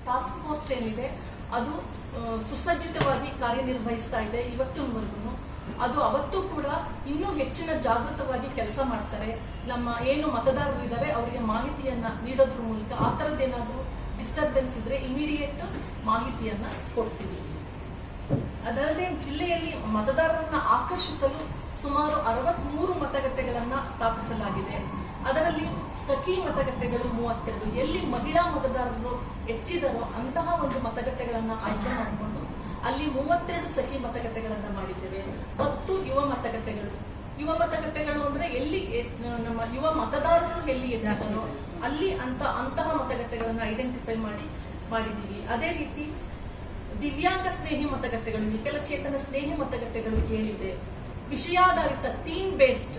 Task force ಏನಿದೆ ಅದು ಸುಸಜ್ಜಿತವಾಗಿ ಕಾರ್ಯನಿರ್ವಹಿಸ್ತಾ ಇದೆ ಇವತ್ತಿನವರೆಗೂ. ಅದು ಅವತ್ತು ಕೂಡ ಇನ್ನೂ ಹೆಚ್ಚಿನ ಜಾಗೃತವಾಗಿ ಕೆಲಸ ಮಾಡ್ತಾರೆ. ನಮ್ಮ ಏನು ಮತದಾರರು ಇದ್ದಾರೆ ಅವರಿಗೆ ಮಾಹಿತಿಯನ್ನ ನೀಡೋದ್ರ ಮೂಲಕ ಆ ಥರದ್ದೇನಾದರೂ ಡಿಸ್ಟರ್ಬೆನ್ಸ್ ಇದ್ರೆ ಇಮಿಡಿಯೇಟ್ ಮಾಹಿತಿಯನ್ನ ಕೊಡ್ತೀವಿ. ಅದಲ್ಲದೆ ಜಿಲ್ಲೆಯಲ್ಲಿ ಮತದಾರರನ್ನ ಆಕರ್ಷಿಸಲು ಸುಮಾರು 63 ಮತಗಟ್ಟೆಗಳನ್ನ ಸ್ಥಾಪಿಸಲಾಗಿದೆ. ಅದರಲ್ಲಿ ಸಖಿ ಮತಗಟ್ಟೆಗಳು 32, ಎಲ್ಲಿ ಮಹಿಳಾ ಮತದಾರರು ಹೆಚ್ಚಿದರೋ ಅಂತಹ ಒಂದು ಮತಗಟ್ಟೆಗಳನ್ನ ಆಯ್ಕೆ ಮಾಡಿಕೊಂಡು ಅಲ್ಲಿ 32 ಸಖಿ ಮತಗಟ್ಟೆಗಳನ್ನ ಮಾಡಿದ್ದೇವೆ. 10 ಯುವ ಮತಗಟ್ಟೆಗಳು ಅಂದ್ರೆ ಎಲ್ಲಿ ನಮ್ಮ ಯುವ ಮತದಾರರು ಎಲ್ಲಿ ಹೆಚ್ಚಿದರೋ ಅಲ್ಲಿ ಅಂತಹ ಮತಗಟ್ಟೆಗಳನ್ನ ಐಡೆಂಟಿಫೈ ಮಾಡಿದ್ದೀವಿ. ಅದೇ ರೀತಿ ದಿವ್ಯಾಂಗ ಸ್ನೇಹಿ ಮತಗಟ್ಟೆಗಳು, ವಿಕಲಚೇತನ ಸ್ನೇಹಿ ಮತಗಟ್ಟೆಗಳು 7 ಇದೆ. ವಿಷಯಾಧಾರಿತ ಥೀಮ್ ಬೇಸ್ಡ್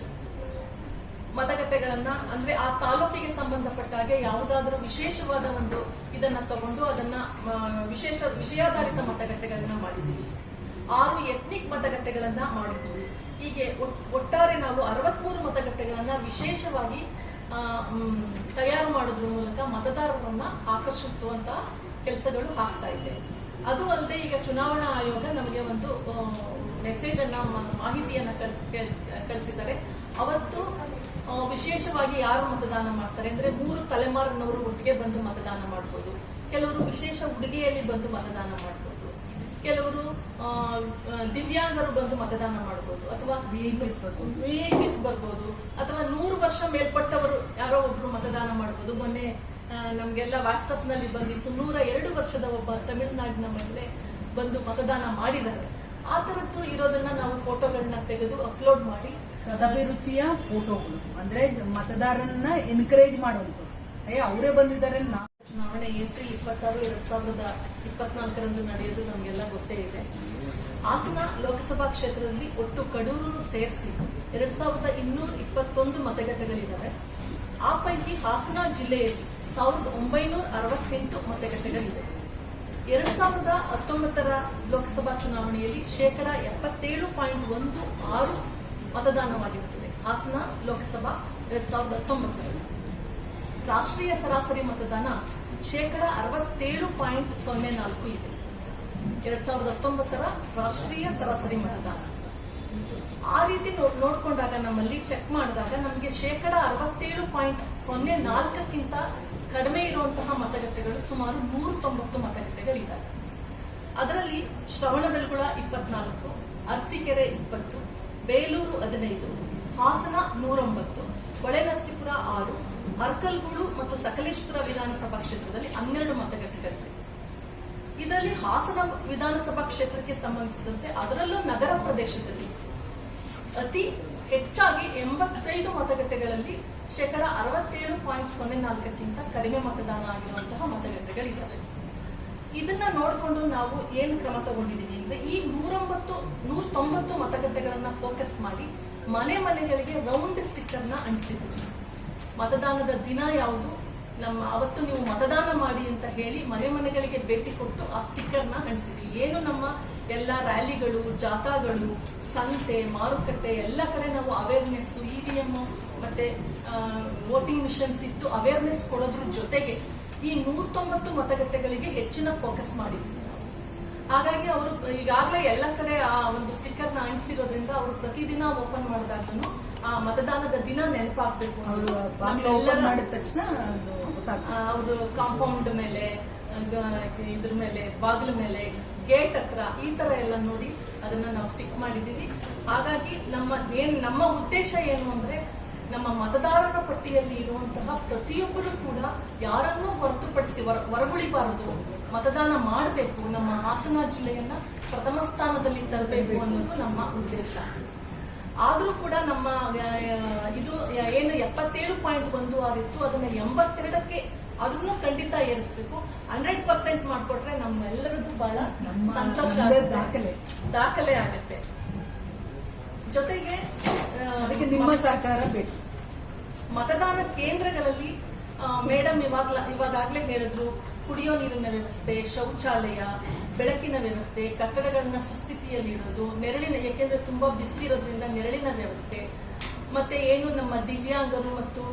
ಮತಗಟ್ಟೆಗಳನ್ನ ಅಂದ್ರೆ ಆ ತಾಲೂಕಿಗೆ ಸಂಬಂಧಪಟ್ಟ ಹಾಗೆ ಯಾವುದಾದ್ರೂ ವಿಶೇಷವಾದ ಒಂದು ಇದನ್ನ ತಗೊಂಡು ಅದನ್ನ ವಿಷಯಾಧಾರಿತ ಮತಗಟ್ಟೆಗಳನ್ನ ಮಾಡಿದ್ದೀವಿ. 6 ಎತ್ನಿಕ್ ಮತಗಟ್ಟೆಗಳನ್ನ ಮಾಡಿದ್ದೀವಿ. ಹೀಗೆ ಒಟ್ಟಾರೆ ನಾವು 63 ಮತಗಟ್ಟೆಗಳನ್ನ ವಿಶೇಷವಾಗಿ ತಯಾರು ಮಾಡೋದ್ರ ಮೂಲಕ ಮತದಾರರನ್ನ ಆಕರ್ಷಿಸುವಂತಹ ಕೆಲಸಗಳು ಆಗ್ತಾ ಇದೆ. ಅದು ಅಲ್ಲದೆ ಈಗ ಚುನಾವಣಾ ಆಯೋಗ ನಮಗೆ ಒಂದು ಮೆಸೇಜ್ ಅನ್ನ ಮಾಹಿತಿಯನ್ನ ಕಳಿಸಿದ್ದಾರೆ. ಅವತ್ತು ವಿಶೇಷವಾಗಿ ಯಾರು ಮತದಾನ ಮಾಡ್ತಾರೆ ಅಂದ್ರೆ 3 ತಲೆಮಾರಿನವರು ಒಟ್ಟಿಗೆ ಬಂದು ಮತದಾನ ಮಾಡ್ಬೋದು, ಕೆಲವರು ವಿಶೇಷ ಉಡುಗೆಯಲ್ಲಿ ಬಂದು ಮತದಾನ ಮಾಡ್ಬೋದು, ಕೆಲವರು ದಿವ್ಯಾಂಗರು ಬಂದು ಮತದಾನ ಮಾಡ್ಬೋದು, ಅಥವಾ ವಿಐಪಿಸ್ ಬರ್ಬೋದು, ಅಥವಾ 100 ವರ್ಷ ಮೇಲ್ಪಟ್ಟವರು ಯಾರೋ ಒಬ್ರು ಮತದಾನ ಮಾಡ್ಬೋದು. ಮೊನ್ನೆ ನಮ್ಗೆಲ್ಲ ವಾಟ್ಸಪ್ ನಲ್ಲಿ ಬಂದಿತ್ತು 102 ವರ್ಷದ ಒಬ್ಬ ತಮಿಳುನಾಡಿನ ಮಹಿಳೆ ಬಂದು ಮತದಾನ ಮಾಡಿದ್ದಾರೆ. ಆ ತರದ್ದು ಇರೋದನ್ನ ನಾವು ಫೋಟೋಗಳನ್ನ ತೆಗೆದು ಅಪ್ಲೋಡ್ ಮಾಡಿ ಸದಭಿರುಚಿಯ ಫೋಟೋಗಳು ಅಂದ್ರೆ ಮತದಾರರನ್ನ ಎನ್ಕರೇಜ್ ಮಾಡುವಂತ ಅವರೇ ಬಂದಿದ್ದಾರೆ. ಚುನಾವಣೆ ಏಪ್ರಿಲ್ 26, 2024 ನಡೆಯೋದು ನಮಗೆಲ್ಲ ಗೊತ್ತೇ ಇದೆ. ಹಾಸನ ಲೋಕಸಭಾ ಕ್ಷೇತ್ರದಲ್ಲಿ ಒಟ್ಟು ಕಡೂರನ್ನು ಸೇರಿಸಿ 2221 ಮತಗಟ್ಟೆಗಳಿದ್ದಾವೆ. ಆ ಪೈಕಿ ಹಾಸನ ಜಿಲ್ಲೆಯಲ್ಲಿ 1968 ಮತಗಟ್ಟೆಗಳಿವೆ. 2019 ಲೋಕಸಭಾ ಚುನಾವಣೆಯಲ್ಲಿ 77.16% ಮತದಾನವಾಗಿರುತ್ತದೆ ಹಾಸನ ಲೋಕಸಭಾ 2019. ರಾಷ್ಟ್ರೀಯ ಸರಾಸರಿ ಮತದಾನ 67.04% ಇದೆ. 2019 ರಾಷ್ಟ್ರೀಯ ಸರಾಸರಿ ಮತದಾನ ಆ ರೀತಿ ನೋಡ್ಕೊಂಡಾಗ ನಮ್ಮಲ್ಲಿ ಚೆಕ್ ಮಾಡಿದಾಗ ನಮಗೆ 67.04% ಕಡಿಮೆ ಇರುವಂತಹ ಮತಗಟ್ಟೆಗಳು ಸುಮಾರು 190 ಮತಗಟ್ಟೆಗಳಿದ್ದಾವೆ. ಅದರಲ್ಲಿ ಶ್ರವಣಬೆಳಗೊಳ 24, ಅರಸೀಕೆರೆ 20, ಬೇಲೂರು 15, ಹಾಸನ 109, ಹೊಳೆನರಸೀಪುರ 6, ಅರ್ಕಲ್ಗೂಡು ಮತ್ತು ಸಕಲೇಶಪುರ ವಿಧಾನಸಭಾ ಕ್ಷೇತ್ರದಲ್ಲಿ 12 ಮತಗಟ್ಟೆಗಳಿವೆ. ಇದರಲ್ಲಿ ಹಾಸನ ವಿಧಾನಸಭಾ ಕ್ಷೇತ್ರಕ್ಕೆ ಸಂಬಂಧಿಸಿದಂತೆ ಅದರಲ್ಲೂ ನಗರ ಪ್ರದೇಶದಲ್ಲಿ ಅತಿ ಹೆಚ್ಚಾಗಿ 85 ಮತಗಟ್ಟೆಗಳಲ್ಲಿ 67.04% ಕಡಿಮೆ ಮತದಾನ ಆಗಿರುವಂತಹ ಮತಗಟ್ಟೆಗಳಿದ್ದಾವೆ. ಇದನ್ನ ನೋಡಿಕೊಂಡು ನಾವು ಏನು ಕ್ರಮ ತಗೊಂಡಿದ್ದೀವಿ ಅಂದ್ರೆ ಈ 190 ಮತಗಟ್ಟೆಗಳನ್ನ ಫೋಕಸ್ ಮಾಡಿ ಮನೆಗಳಿಗೆ ರೌಂಡ್ ಸ್ಟಿಕ್ಕರ್ನ ಅಂಟಿಸಿದ್ದೀವಿ. ಮತದಾನದ ದಿನ ಯಾವುದು, ಅವತ್ತು ನೀವು ಮತದಾನ ಮಾಡಿ ಅಂತ ಹೇಳಿ ಮನೆಗಳಿಗೆ ಭೇಟಿ ಕೊಟ್ಟು ಆ ಸ್ಟಿಕ್ಕರ್ನ ಅಂಟಿಸಿದ್ವಿ. ಏನು ನಮ್ಮ ಎಲ್ಲ ರ್ಯಾಲಿಗಳು, ಜಾಥಾಗಳು, ಸಂತೆ, ಮಾರುಕಟ್ಟೆ ಎಲ್ಲ ಕಡೆ ನಾವು ಅವೇರ್ನೆಸ್, EVM ಮತ್ತೆ ವೋಟಿಂಗ್ ಮಿಷನ್ಸ್ ಇಟ್ಟು ಅವೇರ್ನೆಸ್ ಕೊಡೋದ್ರ ಜೊತೆಗೆ ಈ 190 ಮತಗಟ್ಟೆಗಳಿಗೆ ಹೆಚ್ಚಿನ ಫೋಕಸ್ ಮಾಡಿದ್ವಿ ನಾವು. ಹಾಗಾಗಿ ಅವರು ಈಗಾಗಲೇ ಎಲ್ಲ ಕಡೆ ಆ ಒಂದು ಸ್ಟಿಕ್ಕರ್ನ ಅಂಟಿಸಿರೋದ್ರಿಂದ ಅವರು ಪ್ರತಿದಿನ ಓಪನ್ ಮಾಡಿದಾಗೂ ಆ ಮತದಾನದ ದಿನ ನೆನಪಾಗಬೇಕು. ಮಾಡಿದ ತಕ್ಷಣ ಅವರು ಕಾಂಪೌಂಡ್ ಮೇಲೆ, ಇದ್ರ ಮೇಲೆ, ಬಾಗಿಲ ಮೇಲೆ, ಗೇಟ್ ಹತ್ರ ಈ ತರ ಎಲ್ಲ ನೋಡಿ ಅದನ್ನ ನಾವು ಸ್ಟಿಕ್ ಮಾಡಿದ್ದೀವಿ. ಹಾಗಾಗಿ ನಮ್ಮ ಉದ್ದೇಶ ಏನು ಅಂದ್ರೆ ನಮ್ಮ ಮತದಾರರ ಪಟ್ಟಿಯಲ್ಲಿ ಇರುವಂತಹ ಪ್ರತಿಯೊಬ್ಬರು ಕೂಡ ಯಾರನ್ನೂ ಹೊರತುಪಡಿಸಿ ಹೊರಗುಳಿಬಾರದು, ಮತದಾನ ಮಾಡಬೇಕು, ನಮ್ಮ ಹಾಸನ ಜಿಲ್ಲೆಯನ್ನ ಪ್ರಥಮ ಸ್ಥಾನದಲ್ಲಿ ತರಬೇಕು ಅನ್ನೋದು ನಮ್ಮ ಉದ್ದೇಶ. ಆದ್ರೂ ಕೂಡ ನಮ್ಮ ಇದು ಏನು 77.16 ಇತ್ತು ಅದನ್ನ 82ಕ್ಕೆ ಅದನ್ನು ಖಂಡಿತ ಏರಿಸಬೇಕು. 100% ಮಾಡ್ಕೊಟ್ರೆ ನಮ್ಮೆಲ್ಲರಿಗೂ ಬಹಳ ಸಂತೋಷ, ದಾಖಲೆ ಆಗುತ್ತೆ. ಜೊತೆಗೆ ಅದಕ್ಕೆ ನಿಮ್ಮ ಸಹಕಾರ ಬೇಕು. ಮತದಾನ ಕೇಂದ್ರಗಳಲ್ಲಿ ಮೇಡಮ್ ಇವಾಗಲೇ ಹೇಳಿದ್ರು, ಕುಡಿಯೋ ನೀರಿನ ವ್ಯವಸ್ಥೆ, ಶೌಚಾಲಯ, ಬೆಳಕಿನ ವ್ಯವಸ್ಥೆ, ಕಟ್ಟಡಗಳನ್ನ ಸುಸ್ಥಿತಿಯಲ್ಲಿ ಇಡೋದು, ನೆರಳಿನ, ಯಾಕೆಂದ್ರೆ ತುಂಬಾ ಬಿಸಿಲಿರೋದ್ರಿಂದ ನೆರಳಿನ ವ್ಯವಸ್ಥೆ, ಮತ್ತೆ ಏನು ನಮ್ಮ ದಿವ್ಯಾಂಗರು ಮತ್ತು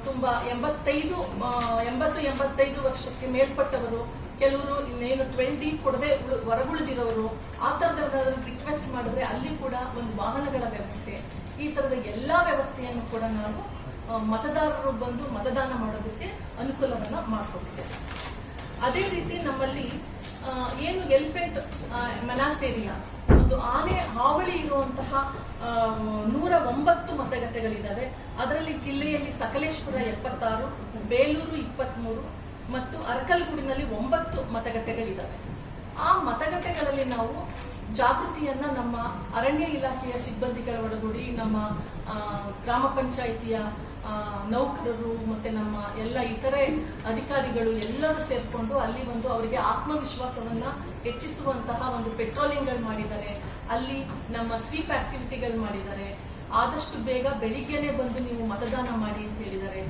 ತುಂಬಾ 80-85 ವರ್ಷಕ್ಕೆ ಮೇಲ್ಪಟ್ಟವರು ಕೆಲವರು ಇನ್ನೇನು 12D ಕೊಡದೆ ಹೊರಗುಳಿದಿರೋರು ಆ ಥರದವ್ರನ್ನಾದ್ರೂ ರಿಕ್ವೆಸ್ಟ್ ಮಾಡಿದ್ರೆ ಅಲ್ಲಿ ಕೂಡ ಒಂದು ವಾಹನಗಳ ವ್ಯವಸ್ಥೆ, ಈ ಥರದ ಎಲ್ಲಾ ವ್ಯವಸ್ಥೆಯನ್ನು ಕೂಡ ನಾವು ಮತದಾರರು ಬಂದು ಮತದಾನ ಮಾಡೋದಕ್ಕೆ ಅನುಕೂಲವನ್ನ ಮಾಡಿಕೊಟ್ಟಿದ್ದೇವೆ. ಅದೇ ರೀತಿ ನಮ್ಮಲ್ಲಿ ಏನು ಎಲಿಫೆಂಟ್ ಮೆನಾಸೇರಿಯಾ ಒಂದು ಆನೆ ಹಾವಳಿ ಇರುವಂತಹ 109 ಮತಗಟ್ಟೆಗಳಿದ್ದಾವೆ. ಅದರಲ್ಲಿ ಜಿಲ್ಲೆಯಲ್ಲಿ ಸಕಲೇಶ್ಪುರ 76, ಬೇಲೂರು 23 ಮತ್ತು ಅರಕಲಗೂಡಿನಲ್ಲಿ 9 ಮತಗಟ್ಟೆಗಳಿದ್ದಾವೆ. ಆ ಮತಗಟ್ಟೆಗಳಲ್ಲಿ ನಾವು ಜಾಗೃತಿಯನ್ನ ನಮ್ಮ ಅರಣ್ಯ ಇಲಾಖೆಯ ಸಿಬ್ಬಂದಿಗಳ ಒಳಗೂಡಿ ನಮ್ಮ ಗ್ರಾಮ ಪಂಚಾಯಿತಿಯ ನೌಕರರು ಮತ್ತೆ ನಮ್ಮ ಎಲ್ಲ ಇತರೆ ಅಧಿಕಾರಿಗಳು ಎಲ್ಲರೂ ಸೇರ್ಕೊಂಡು ಅಲ್ಲಿ ಒಂದು ಅವರಿಗೆ ಆತ್ಮವಿಶ್ವಾಸವನ್ನ ಹೆಚ್ಚಿಸುವಂತಹ ಒಂದು ಪೆಟ್ರೋಲಿಂಗ್ಗಳು ಮಾಡಿದ್ದಾರೆ. ಅಲ್ಲಿ ನಮ್ಮ ಸ್ವೀಪ್ ಆಕ್ಟಿವಿಟಿಗಳು ಮಾಡಿದ್ದಾರೆ. ಆದಷ್ಟು ಬೇಗ ಬೆಳಿಗ್ಗೆನೆ ಬಂದು ನೀವು ಮತದಾನ ಮಾಡಿ ಅಂತ ಹೇಳಿದ್ದಾರೆ.